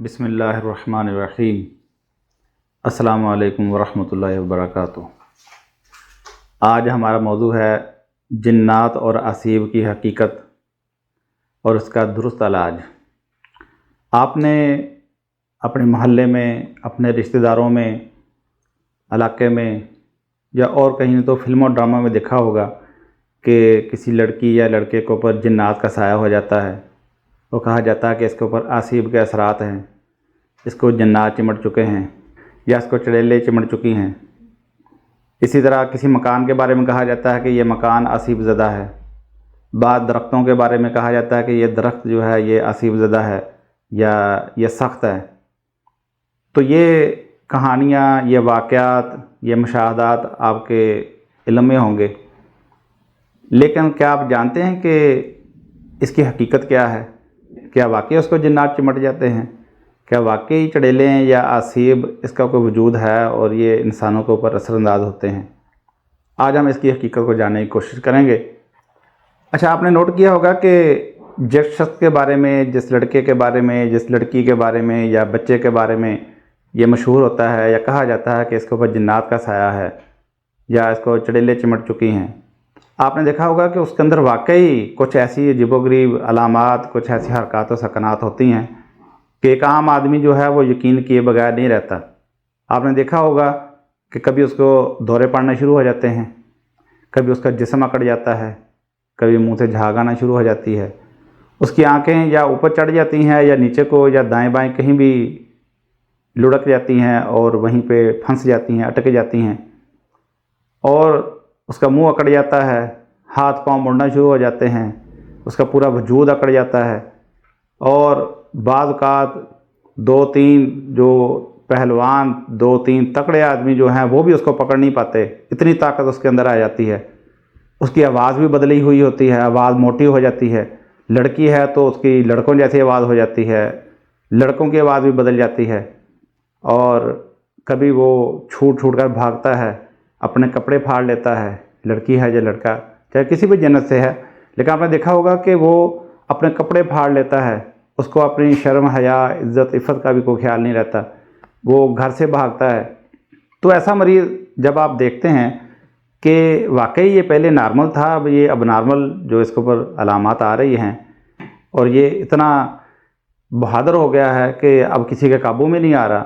بسم اللہ الرحمن الرحیم۔ السلام علیکم ورحمۃ اللہ وبرکاتہ۔ آج ہمارا موضوع ہے جنات اور اسیب کی حقیقت اور اس کا درست علاج۔ آپ نے اپنے محلے میں، اپنے رشتہ داروں میں، علاقے میں یا اور کہیں تو فلم اور ڈرامہ میں دیکھا ہوگا کہ کسی لڑکی یا لڑکے کے اوپر جنات کا سایہ ہو جاتا ہے، وہ کہا جاتا ہے کہ اس کے اوپر اسیب کے اثرات ہیں، اس کو جنات چمٹ چکے ہیں یا اس کو چڑیلیں چمٹ چکی ہیں۔ اسی طرح کسی مکان کے بارے میں کہا جاتا ہے کہ یہ مکان اسیب زدہ ہے۔ بعض درختوں کے بارے میں کہا جاتا ہے کہ یہ درخت جو ہے یہ اسیب زدہ ہے یا یہ سخت ہے۔ تو یہ کہانیاں، یہ واقعات، یہ مشاہدات آپ کے علم میں ہوں گے، لیکن کیا آپ جانتے ہیں کہ اس کی حقیقت کیا ہے؟ کیا واقعی اس کو جنات چمٹ جاتے ہیں؟ کیا واقعی چڑیلیں یا اسیب اس کا کوئی وجود ہے اور یہ انسانوں کے اوپر اثر انداز ہوتے ہیں؟ آج ہم اس کی حقیقت کو جاننے کی کوشش کریں گے۔ اچھا، آپ نے نوٹ کیا ہوگا کہ جس شخص کے بارے میں، جس لڑکے کے بارے میں، جس لڑکی کے بارے میں یا بچے کے بارے میں یہ مشہور ہوتا ہے یا کہا جاتا ہے کہ اس کے اوپر جنات کا سایہ ہے یا اس کو چڑیلیں چمٹ چکی ہیں، آپ نے دیکھا ہوگا کہ اس کے اندر واقعی کچھ ایسی عجیب و غریب علامات، کچھ ایسی حرکات و سکنات ہوتی ہیں کہ ایک عام آدمی جو ہے وہ یقین کیے بغیر نہیں رہتا۔ آپ نے دیکھا ہوگا کہ کبھی اس کو دورے پڑنا شروع ہو جاتے ہیں، کبھی اس کا جسم اکڑ جاتا ہے، کبھی منہ سے جھاگ آنا شروع ہو جاتی ہے، اس کی آنکھیں یا اوپر چڑھ جاتی ہیں یا نیچے کو یا دائیں بائیں کہیں بھی لڑک جاتی ہیں اور وہیں پہ پھنس جاتی ہیں، اٹک جاتی ہیں، اور اس کا منہ اکڑ جاتا ہے، ہاتھ پاؤں مڑنا شروع ہو جاتے ہیں، اس کا پورا وجود اکڑ جاتا ہے، اور بعض اوقات دو تین جو پہلوان، دو تین تکڑے آدمی جو ہیں وہ بھی اس کو پکڑ نہیں پاتے، اتنی طاقت اس کے اندر آ جاتی ہے۔ اس کی آواز بھی بدلی ہوئی ہوتی ہے، آواز موٹی ہو جاتی ہے، لڑکی ہے تو اس کی لڑکوں جیسی آواز ہو جاتی ہے، لڑکوں کی آواز بھی بدل جاتی ہے، اور کبھی وہ چھوٹ کر بھاگتا ہے، اپنے کپڑے پھاڑ لیتا ہے، لڑکی ہے یا لڑکا، چاہے کسی بھی جنس سے ہے، لیکن آپ نے دیکھا ہوگا کہ وہ اپنے کپڑے پھاڑ لیتا ہے، اس کو اپنی شرم حیا، عزت عفت کا بھی کوئی خیال نہیں رہتا، وہ گھر سے بھاگتا ہے۔ تو ایسا مریض جب آپ دیکھتے ہیں کہ واقعی یہ پہلے نارمل تھا، اب یہ اب نارمل جو اس کے اوپر علامات آ رہی ہیں اور یہ اتنا بہادر ہو گیا ہے کہ اب کسی کے قابو میں نہیں آ رہا،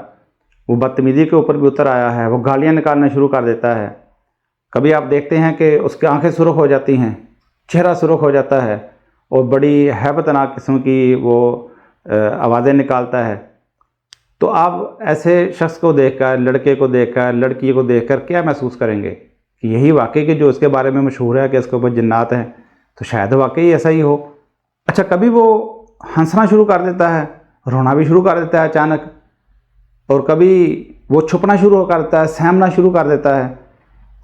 وہ بدتمیزی کے اوپر بھی اتر آیا ہے، وہ گالیاں نکالنا شروع کر دیتا ہے۔ کبھی آپ دیکھتے ہیں کہ اس کی آنکھیں سرخ ہو جاتی ہیں، چہرہ سرخ ہو جاتا ہے اور بڑی ہیبت ناک قسم کی وہ آوازیں نکالتا ہے۔ تو آپ ایسے شخص کو دیکھ کر، لڑکے کو دیکھ کر، لڑکی کو دیکھ کر کیا محسوس کریں گے کہ یہی واقعی کہ جو اس کے بارے میں مشہور ہے کہ اس کے اوپر جنات ہیں، تو شاید واقعی ایسا ہی ہو۔ اچھا، کبھی وہ ہنسنا شروع کر دیتا ہے، رونا بھی شروع کر دیتا ہے اچانک، اور کبھی وہ چھپنا شروع کر دیتا ہے، سہمنا شروع کر دیتا ہے،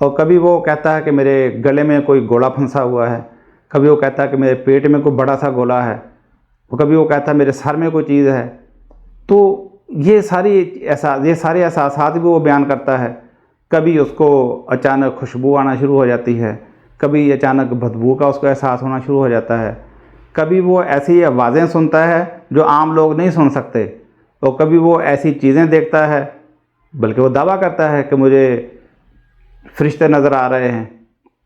اور کبھی وہ کہتا ہے کہ میرے گلے میں کوئی گولا پھنسا ہوا ہے، کبھی وہ کہتا ہے کہ میرے پیٹ میں کوئی بڑا سا گولا ہے، کبھی وہ کہتا ہے میرے سر میں کوئی چیز ہے۔ تو یہ سارے احساسات بھی وہ بیان کرتا ہے۔ کبھی اس کو اچانک خوشبو آنا شروع ہو جاتی ہے، کبھی اچانک بدبو کا اس کو احساس ہونا شروع ہو جاتا ہے، کبھی وہ ایسی آوازیں سنتا ہے جو عام لوگ نہیں سن سکتے، اور کبھی وہ ایسی چیزیں دیکھتا ہے، بلکہ وہ دعویٰ کرتا ہے کہ مجھے فرشتے نظر آ رہے ہیں،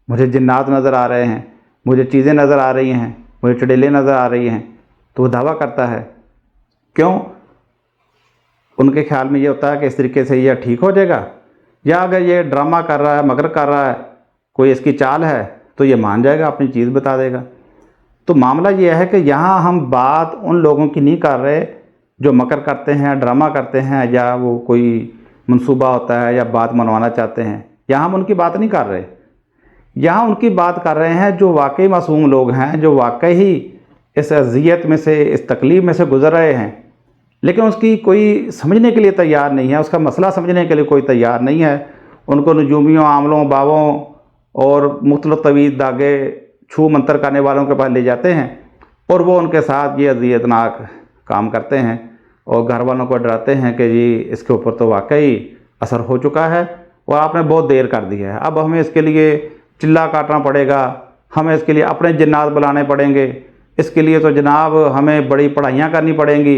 مجھے جنات نظر آ رہے ہیں، مجھے چیزیں نظر آ رہی ہیں، مجھے چڑیلیں نظر آ رہی ہیں۔ تو وہ دعویٰ کرتا ہے۔ کیوں؟ ان کے خیال میں یہ ہوتا ہے کہ اس طریقے سے یہ ٹھیک ہو جائے گا، یا اگر یہ ڈرامہ کر رہا ہے، مکر کر رہا ہے، کوئی اس کی چال ہے تو یہ مان جائے گا، اپنی چیز بتا دے گا۔ تو معاملہ یہ ہے کہ یہاں ہم بات ان لوگوں کی نہیں کر رہے جو مکر کرتے ہیں، ڈرامہ کرتے ہیں، یا وہ کوئی منصوبہ ہوتا ہے یا بات منوانا چاہتے ہیں، یہاں ہم ان کی بات نہیں کر رہے۔ یہاں ان کی بات کر رہے ہیں جو واقعی معصوم لوگ ہیں، جو واقعی اس اذیت میں سے، اس تکلیف میں سے گزر رہے ہیں، لیکن اس کی کوئی سمجھنے کے لیے تیار نہیں ہے، اس کا مسئلہ سمجھنے کے لیے کوئی تیار نہیں ہے۔ ان کو نجومیوں، عاملوں، باووں اور مختلف طویل داغے چھو منتر کرنے والوں کے پاس لے جاتے ہیں، اور وہ ان کے ساتھ یہ اذیت ناک کام کرتے ہیں، اور گھر والوں کو ڈراتے ہیں کہ جی اس کے اوپر تو واقعی اثر ہو چکا ہے اور آپ نے بہت دیر کر دی ہے، اب ہمیں اس کے لیے چلا کاٹنا پڑے گا، ہمیں اس کے لیے اپنے جنات بلانے پڑیں گے، اس کے لیے تو جناب ہمیں بڑی پڑھائیاں کرنی پڑیں گی،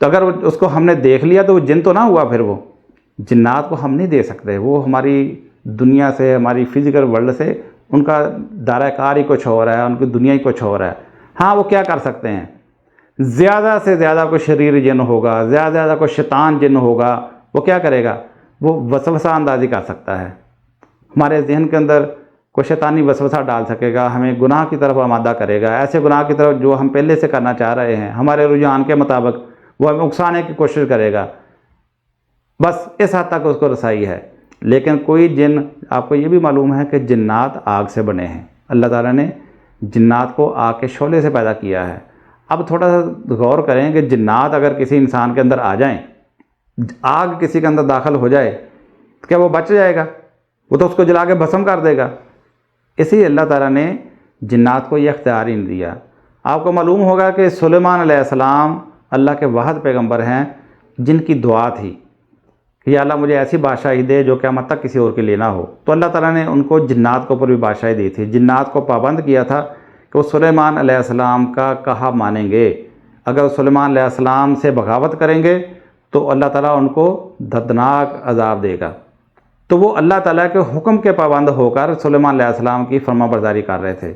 تو اگر اس کو ہم نے دیکھ لیا تو وہ جن تو نہ ہوا، پھر وہ جنات کو ہم نہیں دے سکتے، وہ ہماری دنیا سے، ہماری فزیکل ورلڈ سے ان کا دائرہ کار ہی کچھ اور ہے، ان کی دنیا ہی کچھ اور ہے۔ ہاں وہ کیا کر سکتے ہیں، زیادہ سے زیادہ کوئی شریر جن ہوگا، زیادہ سے زیادہ کوئی شیطان جن ہوگا، وہ کیا کرے گا، وہ وسوسہ اندازی کر سکتا ہے، ہمارے ذہن کے اندر کوئی شیطانی وسوسہ ڈال سکے گا، ہمیں گناہ کی طرف آمادہ کرے گا، ایسے گناہ کی طرف جو ہم پہلے سے کرنا چاہ رہے ہیں، ہمارے رجحان کے مطابق وہ ہمیں اکسانے کی کوشش کرے گا، بس اس حد تک اس کو رسائی ہے۔ لیکن کوئی جن، آپ کو یہ بھی معلوم ہے کہ جنات آگ سے بنے ہیں، اللہ تعالیٰ نے جنات کو آگ کے شعلے سے پیدا کیا ہے۔ اب تھوڑا سا غور کریں کہ جنات اگر کسی انسان کے اندر آ جائیں، آگ کسی کے اندر داخل ہو جائے تو کیا وہ بچ جائے گا؟ وہ تو اس کو جلا کے بھسم کر دے گا۔ اسی لیے اللہ تعالیٰ نے جنات کو یہ اختیار ہی نہیں دیا۔ آپ کو معلوم ہوگا کہ سلیمان علیہ السلام اللہ کے واحد پیغمبر ہیں جن کی دعا تھی کہ یا اللہ مجھے ایسی بادشاہی دے جو قیامت تک کسی اور کے لیے نہ ہو، تو اللہ تعالیٰ نے ان کو جنات کے اوپر بھی بادشاہی دی تھی، جنات کو پابند کیا تھا کہ وہ سلیمان علیہ السلام کا کہا مانیں گے، اگر سلیمان علیہ السلام سے بغاوت کریں گے تو اللہ تعالیٰ ان کو دردناک عذاب دے گا۔ تو وہ اللہ تعالیٰ کے حکم کے پابند ہو کر سلیمان علیہ السلام کی فرما برداری کر رہے تھے۔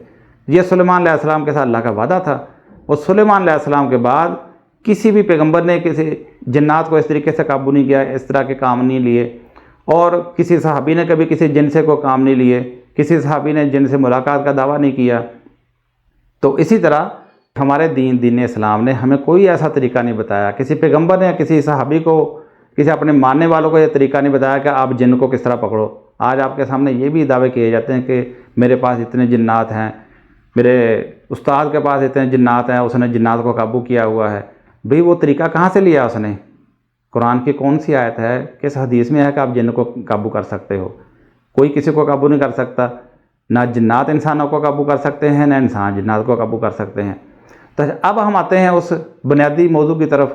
یہ سلیمان علیہ السلام کے ساتھ اللہ کا وعدہ تھا، اور سلیمان علیہ السلام کے بعد کسی بھی پیغمبر نے کسی جنات کو اس طریقے سے قابو نہیں کیا، اس طرح کے کام نہیں لیے، اور کسی صحابی نے کبھی کسی جن سے کوئی کام نہیں لیے، کسی صحابی نے جن سے ملاقات کا دعویٰ نہیں کیا۔ تو اسی طرح ہمارے دین اسلام نے ہمیں کوئی ایسا طریقہ نہیں بتایا، کسی پیغمبر نے کسی صحابی کو، کسی اپنے ماننے والوں کو یہ طریقہ نہیں بتایا کہ آپ جن کو کس طرح پکڑو۔ آج آپ کے سامنے یہ بھی دعوے کیے جاتے ہیں کہ میرے پاس اتنے جنات ہیں، میرے استاد کے پاس اتنے جنات ہیں، اس نے جنات کو قابو کیا ہوا ہے۔ بھئی وہ طریقہ کہاں سے لیا اس نے؟ قرآن کی کون سی آیت ہے، کس حدیث میں ہے کہ آپ جن کو قابو کر سکتے ہو؟ کوئی کسی کو قابو نہیں کر سکتا، نہ جنات انسانوں کو قابو کر سکتے ہیں، نہ انسان جنات کو قابو کر سکتے ہیں۔ تو اب ہم آتے ہیں اس بنیادی موضوع کی طرف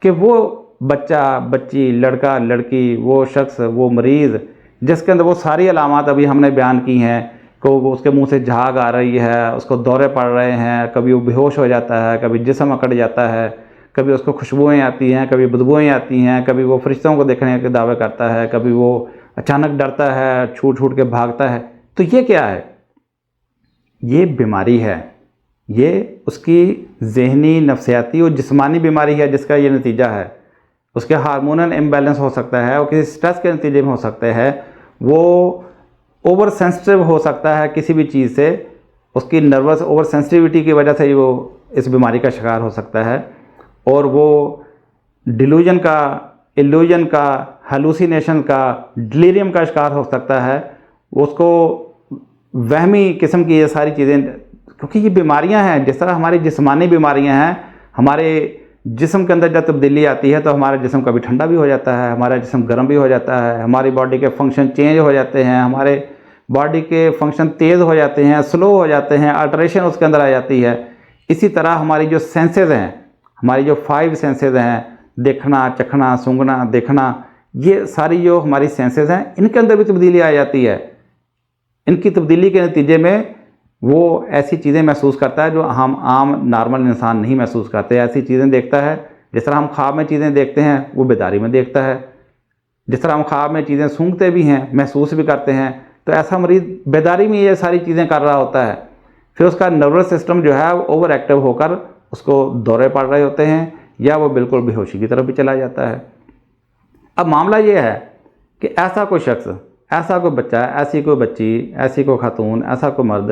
کہ وہ بچہ، بچی، لڑکا، لڑکی، وہ شخص، وہ مریض جس کے اندر وہ ساری علامات ابھی ہم نے بیان کی ہیں کہ وہ اس کے منہ سے جھاگ آ رہی ہے، اس کو دورے پڑ رہے ہیں، کبھی وہ بے ہوش ہو جاتا ہے، کبھی جسم اکڑ جاتا ہے، کبھی اس کو خوشبوئیں آتی ہیں، کبھی بدبوئیں آتی ہیں، کبھی وہ فرشتوں کو دیکھنے کے دعوے کرتا ہے، کبھی وہ اچانک ڈرتا ہے، چھوٹ کے بھاگتا ہے۔ تو یہ کیا ہے؟ یہ بیماری ہے، یہ اس کی ذہنی، نفسیاتی اور جسمانی بیماری ہے جس کا یہ نتیجہ ہے۔ اس کے ہارمونل امبیلنس ہو سکتا ہے، وہ کسی سٹریس کے نتیجے میں ہو سکتا ہے، وہ اوور سینسٹیو ہو سکتا ہے کسی بھی چیز سے، اس کی نروس اوور سینسٹیوٹی کی وجہ سے وہ اس بیماری کا شکار ہو سکتا ہے، اور وہ ڈیلوژن کا، ایلوژن کا، ہیلوسینیشن کا، ڈیلیریم کا شکار ہو سکتا ہے، اس کو وہمی قسم کی یہ ساری چیزیں، کیونکہ یہ بیماریاں ہیں جس طرح ہماری جسمانی بیماریاں ہیں، ہمارے جسم کے اندر جب تبدیلی آتی ہے تو ہمارا جسم کبھی ٹھنڈا بھی ہو جاتا ہے، ہمارا جسم گرم بھی ہو جاتا ہے، ہماری باڈی کے فنکشن چینج ہو جاتے ہیں، ہمارے باڈی کے فنکشن تیز ہو جاتے ہیں، سلو ہو جاتے ہیں، الٹریشن اس کے اندر آ جاتی ہے۔ اسی طرح ہماری جو سینسز ہیں، ہماری جو 5 سینسز ہیں، دیکھنا، چکھنا، سونگھنا، دیکھنا، یہ ساری جو ہماری سینسز ہیں ان کے اندر بھی تبدیلی آ جاتی ہے۔ ان کی تبدیلی کے نتیجے میں وہ ایسی چیزیں محسوس کرتا ہے جو ہم عام نارمل انسان نہیں محسوس کرتے، ایسی چیزیں دیکھتا ہے جس طرح ہم خواب میں چیزیں دیکھتے ہیں وہ بیداری میں دیکھتا ہے، جس طرح ہم خواب میں چیزیں سونگھتے بھی ہیں، محسوس بھی کرتے ہیں، تو ایسا مریض بیداری میں یہ ساری چیزیں کر رہا ہوتا ہے۔ پھر اس کا نروس سسٹم جو ہے وہ اوور ایکٹیو ہو کر اس کو دورے پڑ رہے ہوتے ہیں، یا وہ بالکل بے ہوشی کی طرف بھی چلا جاتا ہے۔ اب معاملہ یہ ہے کہ ایسا کوئی شخص، ایسا کوئی بچہ، ایسی کوئی بچی، ایسی کوئی خاتون، ایسا کوئی مرد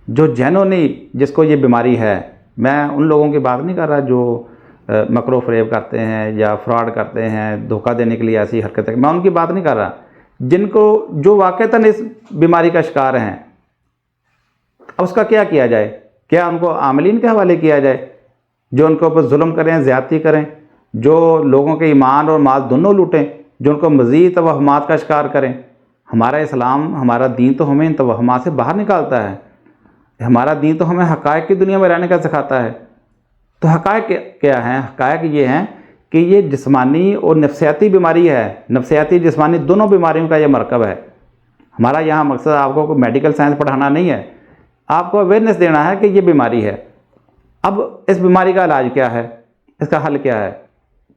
جو جینونی جس کو یہ بیماری ہے، میں ان لوگوں کی بات نہیں کر رہا جو مکر و فریب کرتے ہیں یا فراڈ کرتے ہیں، دھوکہ دینے کے لیے ایسی حرکتیں، میں ان کی بات نہیں کر رہا، جن کو جو واقعتاً اس بیماری کا شکار ہیں۔ اب اس کا کیا کیا جائے؟ کیا ان کو عاملین کے حوالے کیا جائے جو ان کے اوپر ظلم کریں، زیادتی کریں، جو لوگوں کے ایمان اور مال دونوں لوٹیں، جو ان کو مزید توہمات کا شکار کریں؟ ہمارا اسلام، ہمارا دین تو ہمیں ان توہمات سے باہر نکالتا ہے، ہمارا دین تو ہمیں حقائق کی دنیا میں رہنے کا سکھاتا ہے۔ تو حقائق کیا ہیں؟ حقائق یہ ہیں کہ یہ جسمانی اور نفسیاتی بیماری ہے، نفسیاتی جسمانی دونوں بیماریوں کا یہ مرکب ہے۔ ہمارا یہاں مقصد آپ کو میڈیکل سائنس پڑھانا نہیں ہے، آپ کو اویئرنیس دینا ہے کہ یہ بیماری ہے۔ اب اس بیماری کا علاج کیا ہے، اس کا حل کیا ہے؟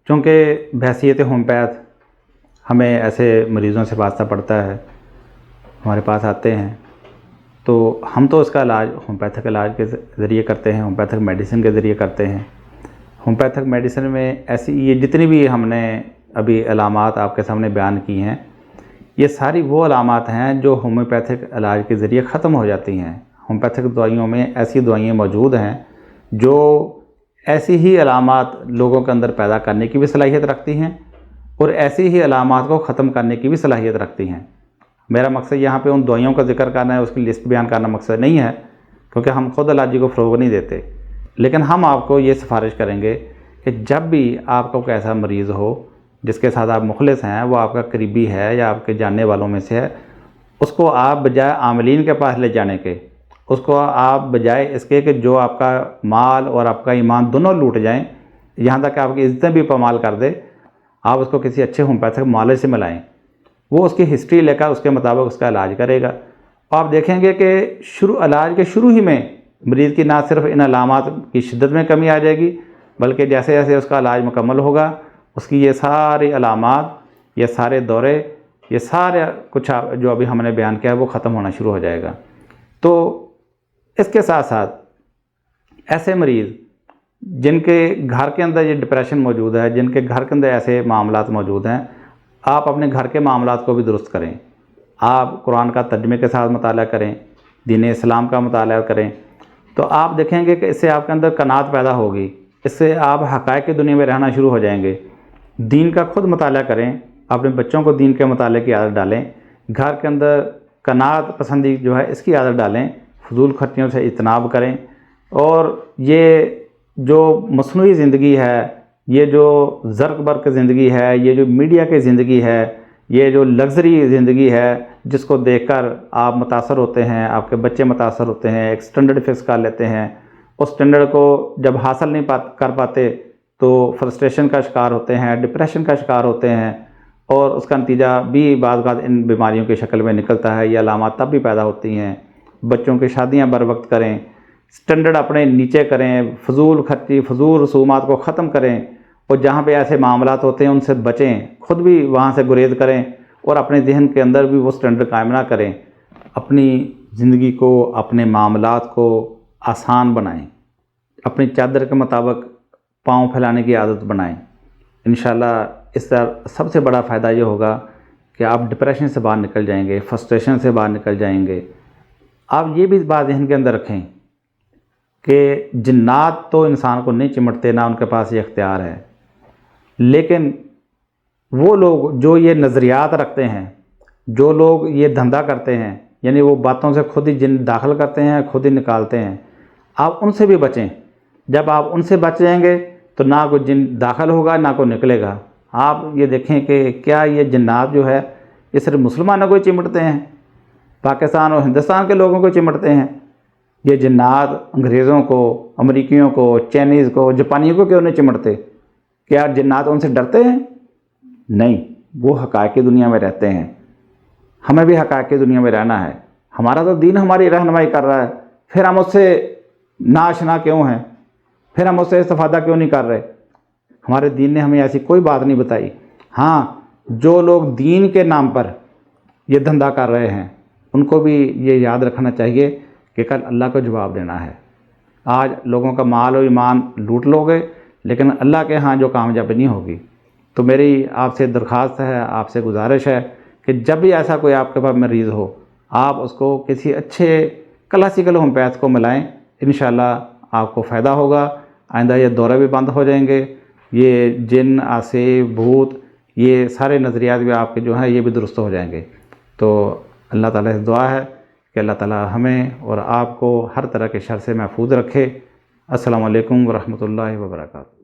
چونکہ بحیثیت ہومیوپیتھ ہمیں ایسے مریضوں سے واسطہ پڑتا ہے، ہمارے پاس آتے ہیں، تو ہم تو اس کا علاج ہومیوپیتھک علاج کے ذریعے کرتے ہیں، ہومیوپیتھک میڈیسن کے ذریعے کرتے ہیں۔ ہومیوپیتھک میڈیسن میں ایسی یہ جتنی بھی ہم نے ابھی علامات آپ کے سامنے بیان کی ہیں، یہ ساری وہ علامات ہیں جو ہومیوپیتھک علاج کے ذریعے ختم ہو جاتی ہیں۔ ہومیوپیتھک دوائیوں میں ایسی دوائیں موجود ہیں جو ایسی ہی علامات لوگوں کے اندر پیدا کرنے کی بھی صلاحیت رکھتی ہیں اور ایسی ہی علامات کو ختم کرنے کی بھی صلاحیت رکھتی ہیں۔ میرا مقصد یہاں پہ ان دوائیوں کا ذکر کرنا ہے، اس کی لسٹ بیان کرنا مقصد نہیں ہے، کیونکہ ہم خود الرجی کو فروغ نہیں دیتے، لیکن ہم آپ کو یہ سفارش کریں گے کہ جب بھی آپ کو کوئی ایسا مریض ہو جس کے ساتھ آپ مخلص ہیں، وہ آپ کا قریبی ہے یا آپ کے جاننے والوں میں سے ہے، اس کو آپ بجائے عاملین کے پاس لے جانے کے، اس کو آپ بجائے اس کے کہ جو آپ کا مال اور آپ کا ایمان دونوں لوٹ جائیں، یہاں تک کہ آپ کی عزتیں بھی پامال کر دے، آپ اس کو کسی اچھے ہومیوپیتھک معالج سے ملائیں، وہ اس کی ہسٹری لے کر اس کے مطابق اس کا علاج کرے گا۔ آپ دیکھیں گے کہ علاج کے شروع ہی میں مریض کی نہ صرف ان علامات کی شدت میں کمی آ جائے گی، بلکہ جیسے جیسے اس کا علاج مکمل ہوگا، اس کی یہ ساری علامات، یہ سارے دورے، یہ سارے کچھ جو ابھی ہم نے بیان کیا ہے وہ ختم ہونا شروع ہو جائے گا۔ تو اس کے ساتھ ساتھ ایسے مریض جن کے گھر کے اندر یہ ڈپریشن موجود ہے، جن کے گھر کے اندر ایسے معاملات موجود ہیں، آپ اپنے گھر کے معاملات کو بھی درست کریں۔ آپ قرآن کا ترجمے کے ساتھ مطالعہ کریں، دین اسلام کا مطالعہ کریں، تو آپ دیکھیں گے کہ اس سے آپ کے اندر قناعت پیدا ہوگی، اس سے آپ حقائق کی دنیا میں رہنا شروع ہو جائیں گے۔ دین کا خود مطالعہ کریں، اپنے بچوں کو دین کے مطالعے کی عادت ڈالیں، گھر کے اندر قناعت پسندی جو ہے اس کی عادت ڈالیں، فضول خرچیوں سے اجتناب کریں، اور یہ جو مصنوعی زندگی ہے، یہ جو زرق برق زندگی ہے، یہ جو میڈیا کی زندگی ہے، یہ جو لگژری زندگی ہے جس کو دیکھ کر آپ متاثر ہوتے ہیں، آپ کے بچے متاثر ہوتے ہیں، ایک سٹینڈرڈ فکس کر لیتے ہیں، اس سٹینڈرڈ کو جب حاصل نہیں کر پاتے تو فرسٹریشن کا شکار ہوتے ہیں، ڈپریشن کا شکار ہوتے ہیں، اور اس کا نتیجہ بھی بعض اوقات ان بیماریوں کی شکل میں نکلتا ہے۔ یہ علامات تب بھی پیدا ہوتی ہیں۔ بچوں کی شادیاں بر وقت کریں، سٹینڈرڈ اپنے نیچے کریں، فضول خرچی، فضول رسومات کو ختم کریں، اور جہاں پہ ایسے معاملات ہوتے ہیں ان سے بچیں، خود بھی وہاں سے گریز کریں، اور اپنے ذہن کے اندر بھی وہ سٹینڈرڈ قائم نہ کریں۔ اپنی زندگی کو، اپنے معاملات کو آسان بنائیں، اپنی چادر کے مطابق پاؤں پھیلانے کی عادت بنائیں۔ انشاءاللہ اس کا سب سے بڑا فائدہ یہ ہوگا کہ آپ ڈپریشن سے باہر نکل جائیں گے، فرسٹریشن سے باہر نکل جائیں گے۔ آپ یہ بھی بات ذہن کے اندر رکھیں کہ جنات تو انسان کو نہیں چمٹتے، نہ ان کے پاس یہ اختیار ہے، لیکن وہ لوگ جو یہ نظریات رکھتے ہیں، جو لوگ یہ دھندا کرتے ہیں، یعنی وہ باتوں سے خود ہی جن داخل کرتے ہیں، خود ہی نکالتے ہیں، آپ ان سے بھی بچیں۔ جب آپ ان سے بچ جائیں گے تو نہ کوئی جن داخل ہوگا نہ کوئی نکلے گا۔ آپ یہ دیکھیں کہ کیا یہ جنات جو ہے یہ صرف مسلمانوں کو چمٹتے ہیں، پاکستان اور ہندوستان کے لوگوں کو چمٹتے ہیں؟ یہ جنات انگریزوں کو، امریکیوں کو، چائنیز کو، جاپانیوں کو کیوں نہیں چمٹتے؟ کیا جنات ان سے ڈرتے ہیں؟ نہیں، وہ حقائق کی دنیا میں رہتے ہیں۔ ہمیں بھی حقائق کی دنیا میں رہنا ہے۔ ہمارا تو دین ہماری رہنمائی کر رہا ہے، پھر ہم اس سے ناآشنا کیوں ہیں؟ پھر ہم اس سے استفادہ کیوں نہیں کر رہے؟ ہمارے دین نے ہمیں ایسی کوئی بات نہیں بتائی۔ ہاں، جو لوگ دین کے نام پر یہ دھندا کر رہے ہیں ان کو بھی یہ یاد رکھنا چاہیے کہ کل اللہ کو جواب دینا ہے۔ آج لوگوں کا مال و ایمان لوٹ لو گے، لیکن اللہ کے ہاں جو کامیابی نہیں ہوگی۔ تو میری آپ سے درخواست ہے، آپ سے گزارش ہے کہ جب بھی ایسا کوئی آپ کے پاس مریض ہو، آپ اس کو کسی اچھے کلاسیکل ہومیوپیتھ کو ملائیں، انشاءاللہ آپ کو فائدہ ہوگا۔ آئندہ یہ دورے بھی بند ہو جائیں گے، یہ جن، آسیب، بھوت، یہ سارے نظریات بھی آپ کے جو ہیں یہ بھی درست ہو جائیں گے۔ تو اللہ تعالیٰ سے دعا ہے کہ اللہ تعالیٰ ہمیں اور آپ کو ہر طرح کے شر سے محفوظ رکھے۔ السلام علیکم ورحمۃ اللہ وبرکاتہ۔